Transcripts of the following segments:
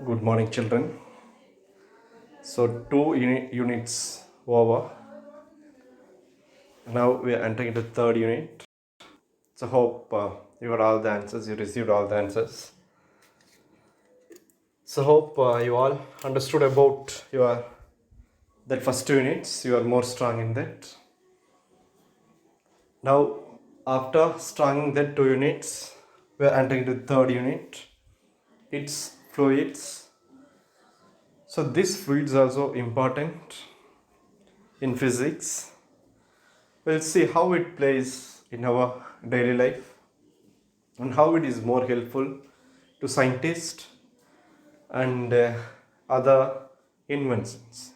Good morning, children. So, units over. Now we are entering into third unit. So, hope you got all the answers. You received all the answers. So, hope you all understood about your that first 2 units. You are more strong in that. Now, after strong in that 2 units, we are entering into third unit. It's fluids. So, this fluids also important in physics. We'll see how it plays in our daily life and how it is more helpful to scientists and other inventions.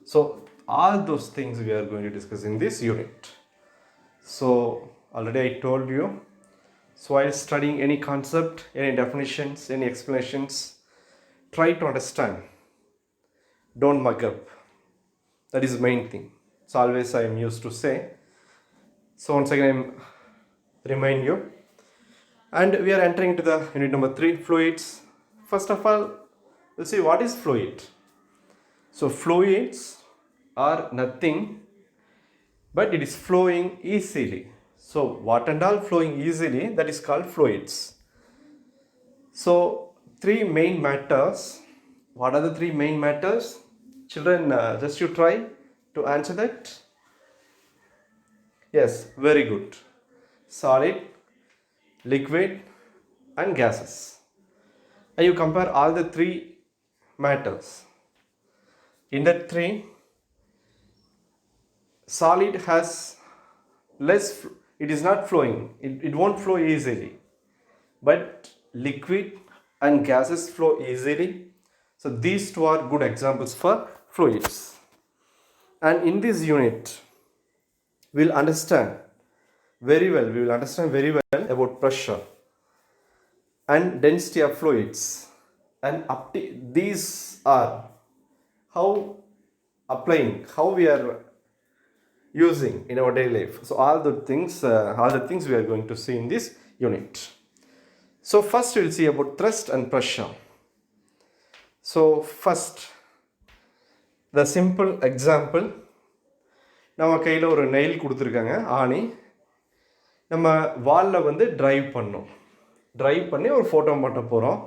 So, all those things we are going to discuss in this unit. So, already I told you. So, while studying any concept, any definitions, any explanations, try to understand. Don't mug up. That is the main thing. So, always I am used to say. So, once again, I remind you. And we are entering into the unit number 3, fluids. First of all, we'll see what is fluid. So fluids are nothing but it is flowing easily. So what and all flowing easily, that is called fluids. So 3 main matters. What are the 3 main matters? Children, just you try to answer that. Yes, very good. Solid, liquid and gases. And you compare all the 3 matters. In that 3, solid has less, it is not flowing, it won't flow easily. But liquid and gases flow easily. So these 2 are good examples for fluids. And in this unit, we will understand very well about pressure and density of fluids. And these are how we are using in our daily life. So all the things we are going to see in this unit. So first we will see about thrust and pressure. So first, the simple example, நம்ம கையில் ஒரு nail கொடுத்துருக்காங்க, ஆணி. நம்ம வாலில் வந்து drive பண்ணி ஒரு ஃபோட்டோ மாட்ட போகிறோம்.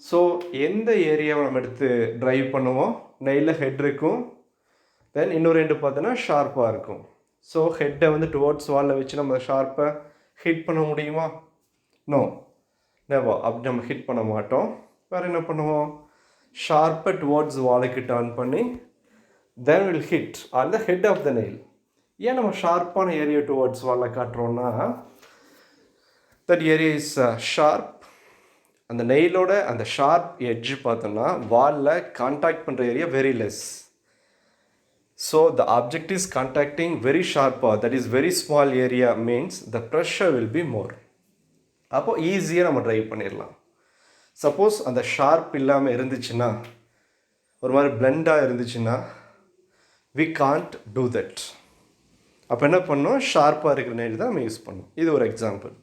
ஸோ எந்த ஏரியாவை நம்ம எடுத்து ட்ரைவ் பண்ணுவோம், நெயிலில் ஹெட் இருக்கும், தென் இன்னொரு ரெண்டு பார்த்தோன்னா ஷார்ப்பாக இருக்கும். ஸோ ஹெட்டை வந்து டுவர்ட்ஸ் வாலில் வச்சு நம்ம ஷார்ப்பை ஹிட் பண்ண முடியுமா? No, never. அப்படி நம்ம ஹிட் பண்ண மாட்டோம். வேறு என்ன பண்ணுவோம்? ஷார்ப்பை டுவர்ட்ஸ் வாலுக்கு டர்ன் பண்ணி then will hit on the head of the nail. ஏன் நம்ம ஷார்ப்பான ஏரியா டுவர்ட்ஸ் வாலில் காட்டுறோன்னா, தட் ஏரியா இஸ் ஷார்ப். அந்த நெயிலோட அந்த ஷார்ப் எட்ஜ் பார்த்தோன்னா வாலில் கான்டாக்ட் பண்ணுற area very less. So the object is contacting very sharp, that is very small area, means the pressure will be more. அப்போ ஈஸியாக நம்ம ட்ரைவ் பண்ணிடலாம். சப்போஸ் அந்த ஷார்ப் இல்லாமல் இருந்துச்சுன்னா, ஒரு மாதிரி பிளெண்டாக இருந்துச்சுன்னா, we can't do that. அப்போ என்ன பண்ணோம்? ஷார்ப்பாக இருக்கிற நெயில் தான் நம்ம யூஸ் பண்ணோம். இது ஒரு எக்ஸாம்பிள்.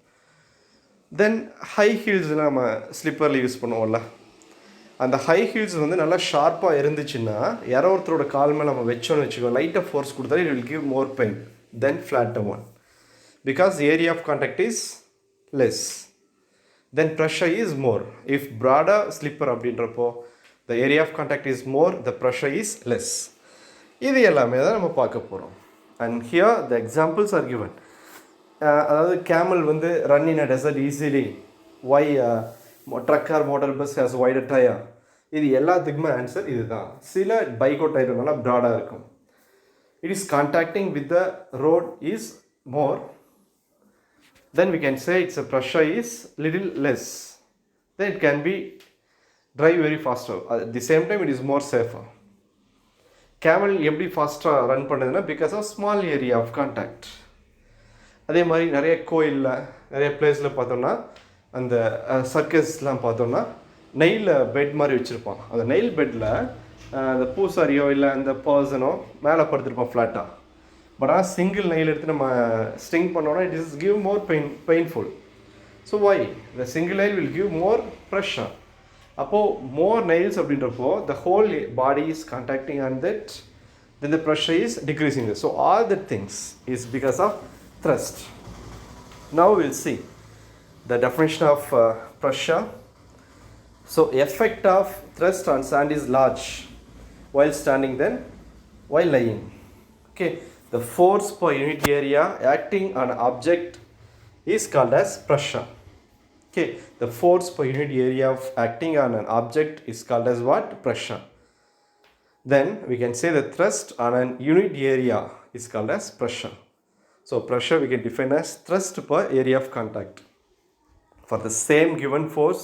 தென் ஹை ஹீல்ஸ்லாம் நம்ம ஸ்லிப்பரில் யூஸ் பண்ணுவோம்ல, அந்த ஹை ஹீல்ஸ் வந்து நல்லா ஷார்ப்பாக இருந்துச்சுன்னா, யாரோ ஒருத்தரோட கால் மேலே நம்ம வச்சோன்னு வச்சுக்கோ, லைட்டாக ஃபோர்ஸ் கொடுத்தாலும் it will give more pain then flatter one, because area of contact is less, then pressure is more. If ப்ராடாக ஸ்லிப்பர் அப்படின்றப்போ the area of contact is more, the pressure is less. இது எல்லாமே தான் நம்ம பார்க்க போகிறோம். And here the examples are given. அதாவது camel வந்து run in a desert easily, why truck or motor bus has wider tyre. இது எல்லாத்துக்குமே ஆன்சர் இது தான். சில பைக்கோ டயர் நல்லா ப்ராடாக இருக்கும். It is contacting with the road is more, then we can say it's a pressure is little less, then it can be drive very faster. At the same time it is more safer. Camel எப்படி ஃபாஸ்ட்டாக run பண்ணுதுன்னா, because of small area of contact. அதே மாதிரி நிறைய கோயிலில் நிறைய பிளேஸில் பார்த்தோம்னா, அந்த சர்க்கஸ்லாம் பார்த்தோம்னா நெயிலில் பெட் மாதிரி வச்சுருப்பான். அந்த நெயில் பெட்டில் அந்த பூசாரியோ இல்லை அந்த பர்சனோ மேலே படுத்துருப்பான் ஃப்ளாட்டாக. பட் ஆனால் சிங்கிள் நெயில் எடுத்து நம்ம ஸ்டிங் பண்ணோன்னா it is give more painful. So why the single nail will give more pressure. அப்போது more nails அப்படின்றப்போ the whole body is contacting on that, then the pressure is decreasing. So all the things is because of thrust. Now we'll see the definition of pressure. So effect of thrust on sand is large while standing then while lying. Okay, the force per unit area acting on an object is called as pressure. Okay, the force per unit area of acting on an object is called as what? Pressure. Then we can say the thrust on an unit area is called as pressure. So pressure we can define as thrust per area of contact. For the same given force,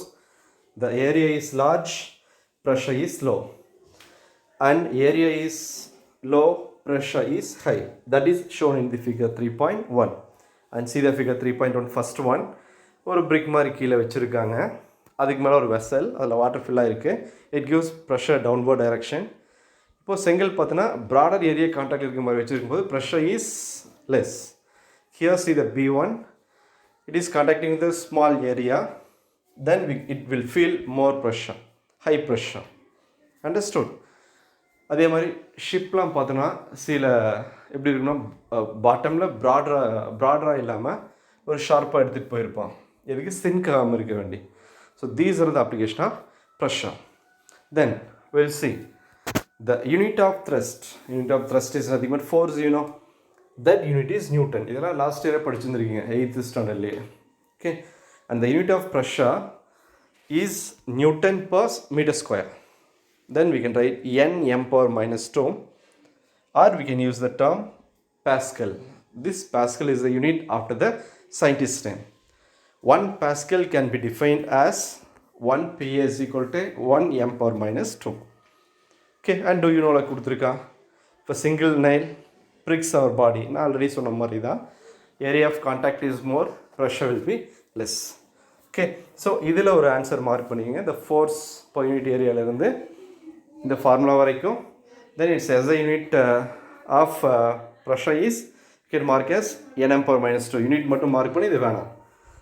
the area is large, pressure is low. And area is low, pressure is high. That is shown in the figure 3.1. And see the figure 3.1 first one. ஒரு பிரிக் மாதிரி கீழே வச்சுருக்காங்க, அதுக்கு மேலே ஒரு vessel, அதில் water ஃபில்லாக இருக்குது. It gives pressure downward direction. இப்போது செங்கல் பார்த்தோன்னா ப்ராடர் ஏரியா கான்டாக்ட் இருக்கிற மாதிரி வச்சுருக்கும்போது pressure is less. Here see the B1, it is contacting with small area, then it will feel more pressure, high pressure. Understood? அதே மாதிரி ஷிப்லாம் பார்த்தோன்னா சில எப்படி இருக்குன்னா பாட்டமில் ப்ராடராக இல்லாமல் ஒரு ஷார்ப்பாக எடுத்துகிட்டு போயிருப்பான், எதுக்கு சிங்க் ஆகாமல் இருக்க வேண்டி. So these are the application of pressure. Then will see the unit of thrust. Unit of thrust is nothing but force, you know that unit is Newton. இதெல்லாம் லாஸ்ட் இயரே படிச்சுருந்துருக்கீங்க 8th ஸ்டாண்டர்ட்லேயே. Okay, and the unit of pressure is Newton per meter square. Then we can write N power minus 2, or we can use the term Pascal. This Pascal is the unit after the scientist's name. 1 Pascal can be defined as 1 PA is equal to 1 M power minus 2. Okay, and do you know like kuduthirukka, if a single nail pricks our body, na already sonna mari da, area of contact is more, pressure will be less. Okay, so இதில் ஒரு answer mark பண்ணிக்கங்க. the force per unit ஏரியாவிலேருந்து இந்த formula வரைக்கும். then it's as a unit of pressure is, you can mark as Nm power minus 2. Unit மட்டும் mark பண்ணி இது வேணாம்.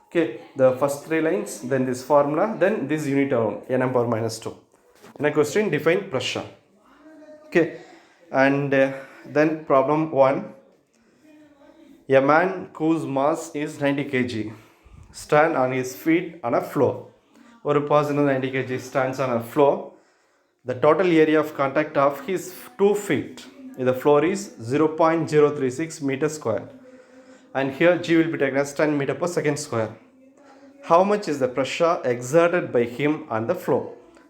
okay, the first 3 lines, then this formula, then this unit alone, Nm power minus 2. in a question define pressure. okay, and then problem 1, a man whose mass is 90 kg stand on his feet on a floor. One person 90 kg stands on a floor. The total area of contact of his 2 feet in the floor is 0.036 meter square. And here G will be taken as 10 meter per second square. How much is the pressure exerted by him on the floor?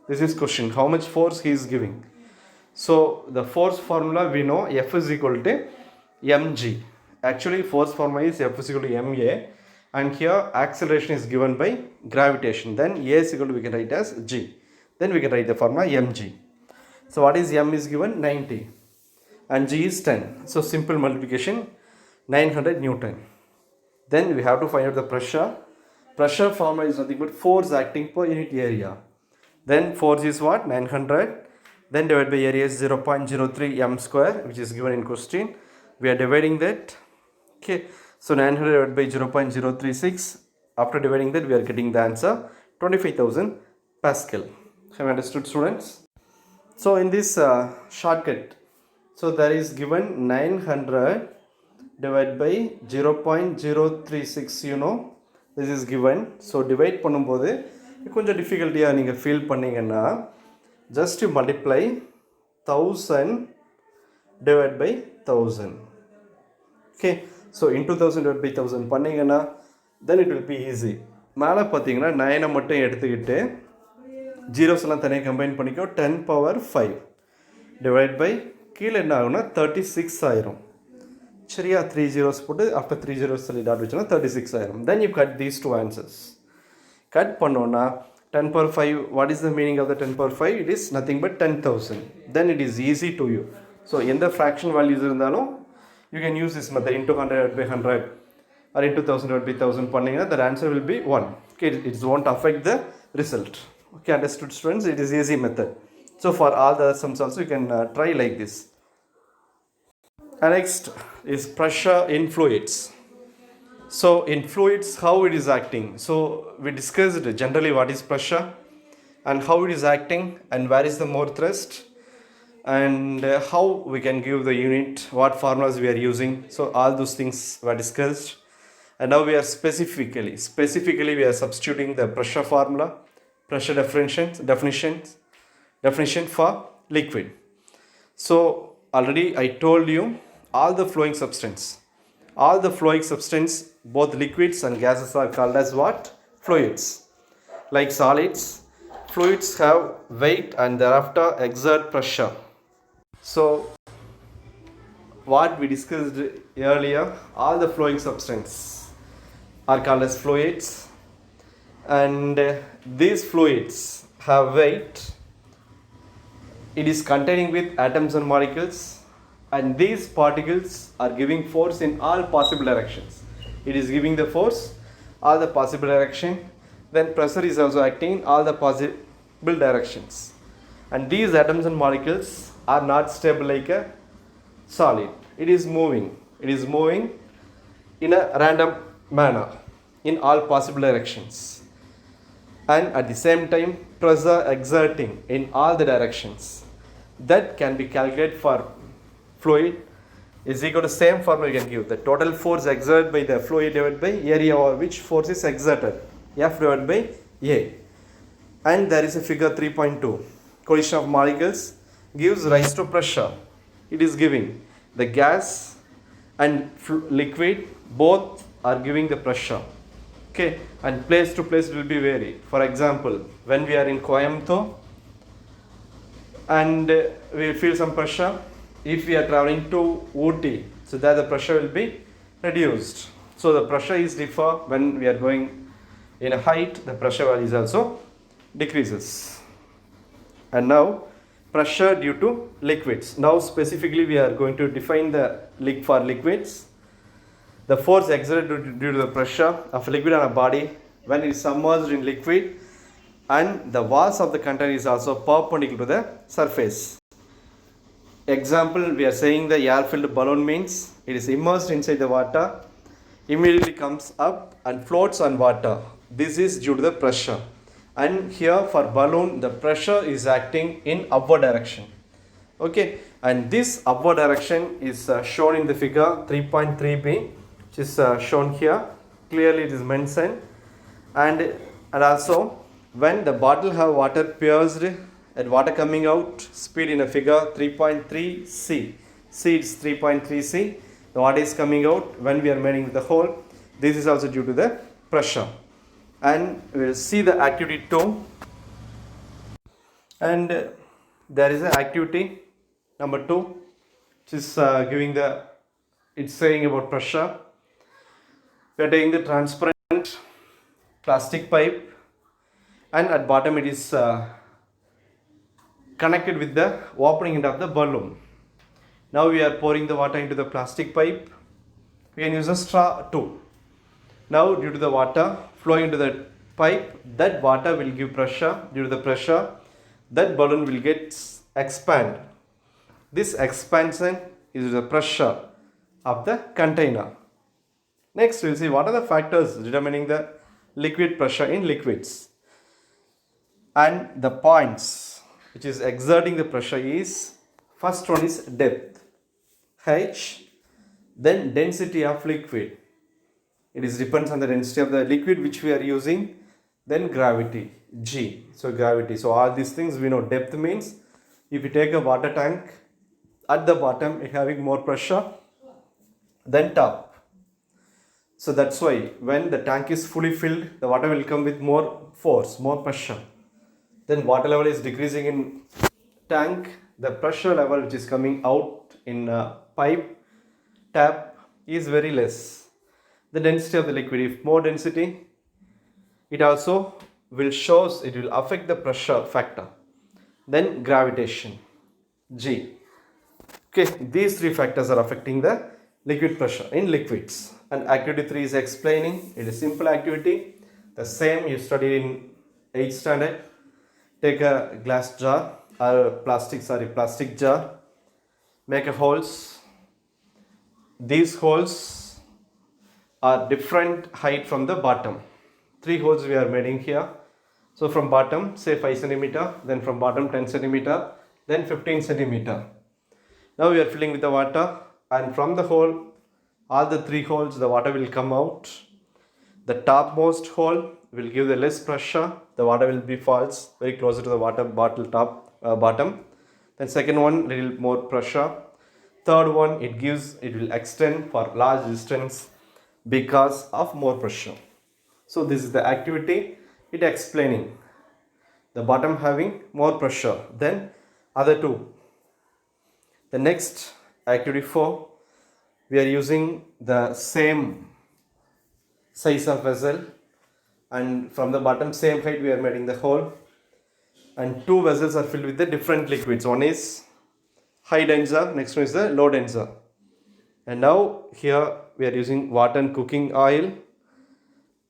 This is question. How much force he is giving? So the force formula we know F is equal to mg. Actually force formula is F is equal to ma. And here acceleration is given by gravitation. Then A is equal to, we can write as G. Then we can write the formula mg. So what is m is given? 90. And G is 10. So simple multiplication, 900 Newton. Then we have to find out the pressure. Pressure formula is nothing but force acting per unit area. Then force is what? 900. Then divided by area is 0.03 m square, which is given in question. We are dividing that. Okay. So 900 divided by 0.036. After dividing that, we are getting the answer 25,000 Pascal. Have you understood, students? So in this shortcut, so there is given 900 divided by 0.036. You know, this is given. So divide பண்ணும்போது கொஞ்சம் டிஃபிகல்ட்டியாக நீங்கள் feel பண்ணிங்கன்னா just you multiply 1000 divided by 1000. Okay. So into 1000 divided by 1000 பண்ணிங்கன்னா then it will be easy. மேலே பார்த்தீங்கன்னா 9 மட்டும் எடுத்துக்கிட்டு ஜீரோஸ்லாம் தனியாக கம்பைன் பண்ணிக்கோ. 10 power 5 டிவைட் பை கீழே என்ன ஆகும்னா 36 ஆயிரும். சரியா? 3 zeros போட்டு after 3 zeros சொல்லி டாட் வச்சோன்னா 36 ஆயிரும். then you cut these two answers. Cut பண்ணோன்னா 10 power 5, what is the meaning of the 10 power 5? It is nothing but 10,000. then it is easy to you. So எந்த fraction values இருந்தாலும் you can use this method, into 100 divided by 100 or into 1000 divided by 1000 பண்ணீங்கன்னா the answer will be 1. Okay, it won't affect the result. Okay, understood, students? It is easy method. So for all the other sums also you can try like this. And next is pressure in fluids. So in fluids, how it is acting. So we discussed generally what is pressure. and how it is acting and where is the more thrust, and how we can give the unit, what formulas we are using. So all those things were discussed, and now we are specifically we are substituting the pressure formula, pressure definition for liquid. So already I told you all the flowing substance, both liquids and gases are called as what? Fluids. Like solids, fluids have weight and thereafter exert pressure. So what we discussed earlier, all the flowing substance are called as fluids, and these fluids have weight. It is containing with atoms and molecules, and these particles are giving force in all possible directions. It is giving the force all the possible direction. Then pressure is also acting in all the possible directions, and these atoms and molecules are not stable like a solid. It is moving in a random manner in all possible directions, and at the same time pressure exerting in all the directions. That can be calculated for fluid is equal to same formula you can give. The total force exerted by the fluid divided by area over which force is exerted, F divided by A. And there is a figure 3.2. Collision of molecules gives rise to pressure. It is giving the gas and liquid, both are giving the pressure. Okay, and place to place will be vary. For example, when we are in Coimbatore and we feel some pressure, if we are traveling to Ooty, so there the pressure will be reduced. So the pressure is differ when we are going in a height, the pressure value is also decreases. And now pressure due to liquids. Now specifically we are going to define the for liquids. The force exerted due to the pressure of liquid on a body when it is submerged in liquid, and the walls of the container is also perpendicular to the surface. Example, we are saying the air-filled balloon means it is immersed inside the water, immediately comes up and floats on water. This is due to the pressure. And here for balloon, the pressure is acting in upward direction. Okay, and this upward direction is shown in the figure 3.3b, which is shown here. Clearly it is mentioned. And also when the bottle have water pierced and water coming out, speed in a figure 3.3c. C is 3.3c. The water is coming out when we are making the hole. This is also due to the pressure. And we will see the activity 2. And there is an activity number 2, which is giving the, it's saying about pressure. We are taking the transparent plastic pipe, and at bottom it is connected with the opening end of the balloon. Now we are pouring the water into the plastic pipe. We can use a straw too. Now due to the water flowing into the pipe, that water will give pressure. Due to the pressure, that balloon will get expand. This expansion is the pressure of the container. Next we will see what are the factors determining the liquid pressure in liquids. And the points which is exerting the pressure is, first one is depth, H, then density of liquid. It is depends on the density of the liquid which we are using. Then gravity, G. So gravity. So all these things we know. Depth means if you take a water tank, at the bottom it having more pressure than top. So that's why when the tank is fully filled, the water will come with more force, more pressure. Then water level is decreasing in tank. The pressure level which is coming out in pipe tap is very less. The density of the liquid, if more density, it also will shows, it will affect the pressure factor. Then gravitation, G. Okay, these three factors are affecting the liquid pressure in liquids. And activity 3 is explaining. It is simple activity, the same you studied in 8th standard. Take a glass jar or plastic jar, make a holes. These holes are different height from the bottom. 3 holes we are making here. So from bottom say 5 centimeter, then from bottom 10 centimeter, then 15 centimeter. Now we are filling with the water, and from the hole, all the 3 holes, the water will come out. The topmost hole will give the less pressure, the water will be falls very closer to the water bottle bottom. Then second one, little more pressure. Third one, it will extend for large distance because of more pressure. So this is the activity, it explaining the bottom having more pressure than other two. The next activity 4, we are using the same size of vessel, and from the bottom same height we are making the hole, and 2 vessels are filled with the different liquids. One is high denser, next one is the low denser. And now here we are using water and cooking oil,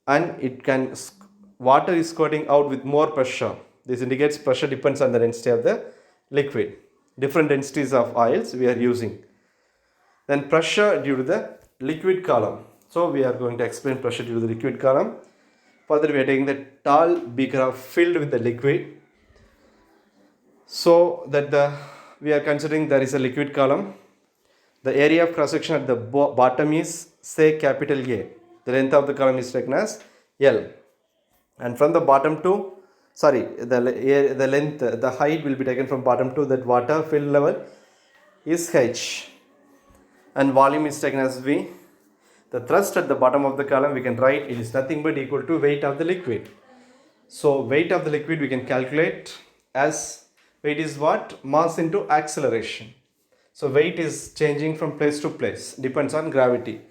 and water is squirting out with more pressure. This indicates pressure depends on the density of the liquid. Different densities of oils we are using. Then pressure due to the liquid column. So we are going to explain pressure due to the liquid column. Further, we are taking the tall beaker filled with the liquid, so that we are considering there is a liquid column. The area of cross section at the bottom is say capital A. The length of the column is taken as L, and from the bottom to the height will be taken from bottom to that water fill level is H, and volume is taken as V. The thrust at the bottom of the column we can write, it is nothing but equal to weight of the liquid. So weight of the liquid we can calculate as weight is what? Mass into acceleration. So weight is changing from place to place, depends on gravity.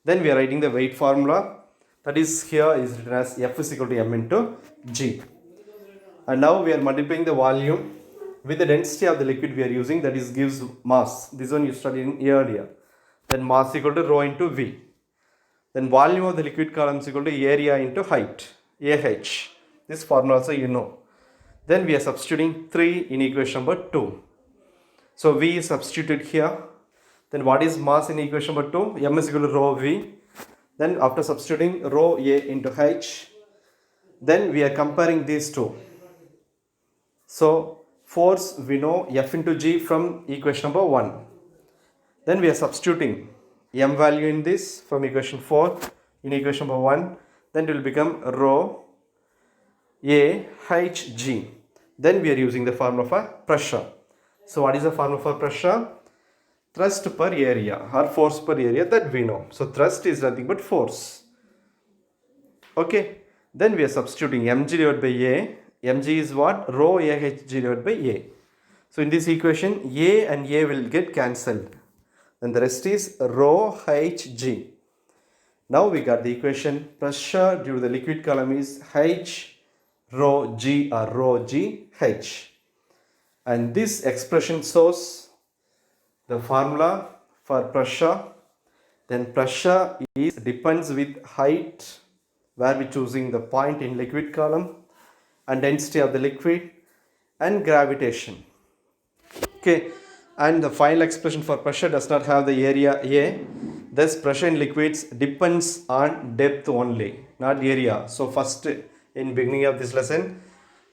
Then we are writing the weight formula, that is here is written as F is equal to m into G. And now we are multiplying the volume with the density of the liquid we are using, that is gives mass. This one you studied earlier. Then mass equal to rho into V. Then volume of the liquid column is equal to area into height, AH. This formula also you know. Then we are substituting 3 in equation number 2. So V is substituted here. Then what is mass in equation number 2? M is equal to rho V. Then after substituting rho A into H, then we are comparing these two. So force we know F into G from equation number 1. Then we are substituting M value in this from equation 4 in equation number 1. Then it will become rho A H G. Then we are using the formula for pressure. So what is the formula for pressure? Thrust per area or force per area, that we know. So thrust is nothing but force. Okay. Then we are substituting mg divided by A. Mg is what? Rho AH divided by A. So in this equation, A and A will get cancelled. Then the rest is rho Hg. Now we got the equation. Pressure due to the liquid column is H rho G or rho G H. And this expression shows the formula for pressure. Then pressure is depends with height, where we choosing the point in liquid column, and density of the liquid, and gravitation. Okay, and the final expression for pressure does not have the area A. Thus pressure in liquids depends on depth only, not area. So first in beginning of this lesson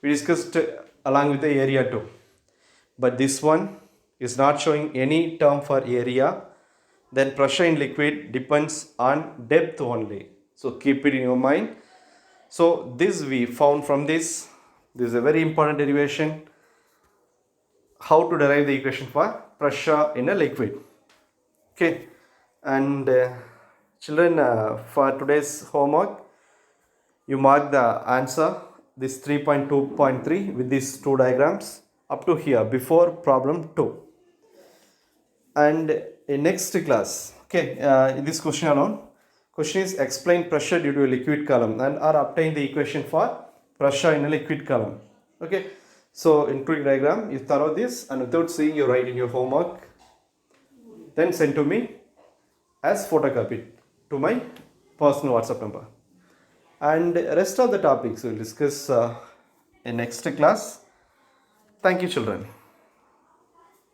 we discussed along with the area too, but this one is not showing any term for area. Then pressure in liquid depends on depth only. So keep it in your mind. So this we found from this. This is a very important derivation. How to derive the equation for pressure in a liquid. Okay, and children, for today's homework, you mark the answer, this 3.2.3 with these 2 diagrams up to here before problem 2. And in next class, okay, in this question alone, question is explain pressure due to a liquid column and or obtain the equation for pressure in a liquid column. Okay, so in quick diagram you follow this, and without seeing you write in your homework, then send to me as photocopy to my personal WhatsApp number. And rest of the topics we will discuss in next class. Thank you, children.